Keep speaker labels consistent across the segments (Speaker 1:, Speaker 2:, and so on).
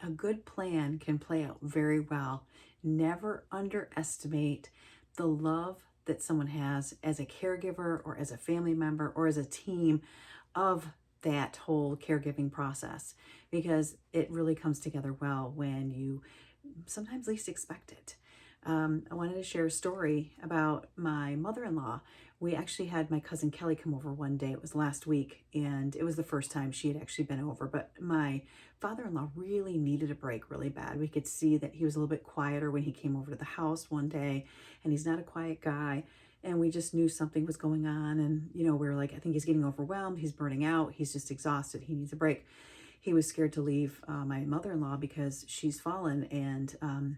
Speaker 1: a good plan can play out very well. Never underestimate the love that someone has as a caregiver or as a family member or as a team of that whole caregiving process, because it really comes together well when you sometimes least expect it. I wanted to share a story about my mother-in-law. We actually had my cousin Kelly come over one day. It was last week, and it was the first time she had actually been over. But my father-in-law really needed a break really bad. We could see that he was a little bit quieter when he came over to the house one day, and he's not a quiet guy. And we just knew something was going on. And, we were like, I think he's getting overwhelmed. He's burning out. He's just exhausted. He needs a break. He was scared to leave my mother-in-law because she's fallen. And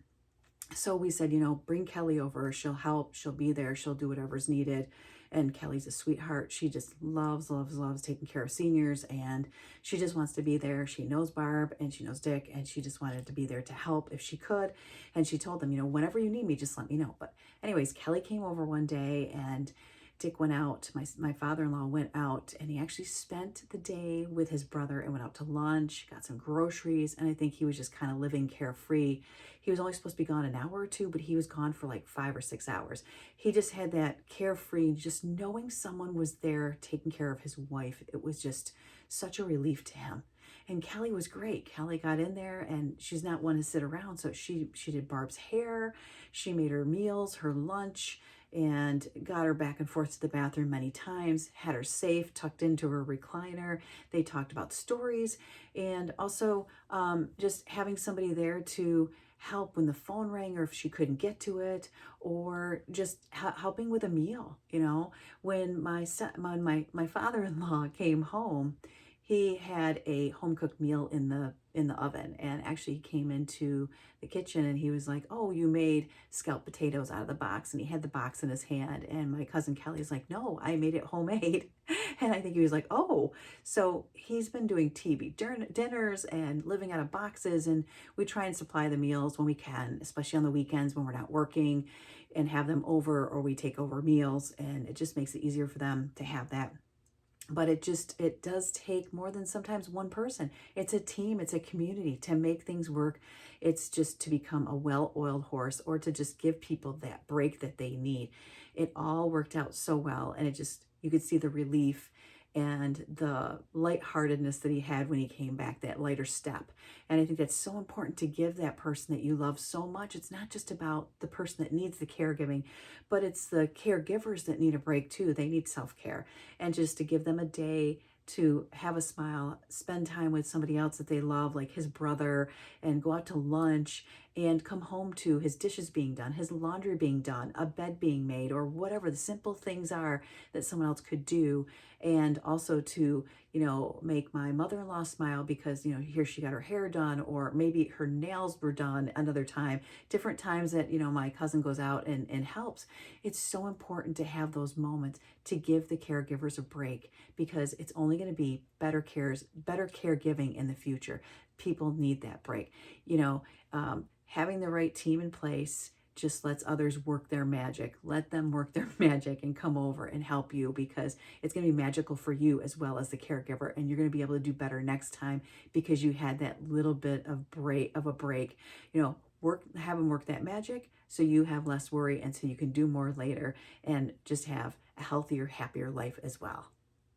Speaker 1: so we said, bring Kelly over. She'll help. She'll be there. She'll do whatever's needed. And Kelly's a sweetheart. She just loves, loves, loves taking care of seniors. And she just wants to be there. She knows Barb and she knows Dick. And she just wanted to be there to help if she could. And she told them, whenever you need me, just let me know. But anyways, Kelly came over one day and Dick went out. My father-in-law went out, and he actually spent the day with his brother and went out to lunch, got some groceries, and I think he was just kind of living carefree. He was only supposed to be gone an hour or two, but he was gone for like 5 or 6 hours. He just had that carefree, just knowing someone was there taking care of his wife. It was just such a relief to him. And Kelly was great. Kelly got in there, and she's not one to sit around, so she did Barb's hair. She made her meals, her lunch, and got her back and forth to the bathroom many times, had her safe, tucked into her recliner. They talked about stories, and also just having somebody there to help when the phone rang or if she couldn't get to it, or just helping with a meal. When my father-in-law came home, he had a home cooked meal in the oven, and actually he came into the kitchen and he was like, oh, you made scalloped potatoes out of the box, and he had the box in his hand, and my cousin Kelly's like, no, I made it homemade. And I think he was like, oh. So he's been doing TV dinners and living out of boxes, and we try and supply the meals when we can, especially on the weekends when we're not working, and have them over, or we take over meals, and it just makes it easier for them to have that. But it does take more than sometimes one person. It's a team, it's a community to make things work. It's just to become a well-oiled horse, or to just give people that break that they need. It all worked out so well, and you could see the relief and the lightheartedness that he had when he came back, that lighter step. And I think that's so important, to give that person that you love so much. It's not just about the person that needs the caregiving, but it's the caregivers that need a break too. They need self-care, and just to give them a day to have a smile, spend time with somebody else that they love, like his brother, and go out to lunch and come home to his dishes being done, his laundry being done, a bed being made, or whatever the simple things are that someone else could do. And also to, make my mother-in-law smile because, here she got her hair done, or maybe her nails were done another time, different times that, my cousin goes out and helps. It's so important to have those moments to give the caregivers a break, because it's only going to be better caregiving in the future. People need that break. Having the right team in place just lets others work their magic. Let them work their magic and come over and help you, because it's going to be magical for you as well as the caregiver, and you're going to be able to do better next time because you had that little bit of a break. Have them work that magic so you have less worry, and so you can do more later and just have a healthier, happier life as well.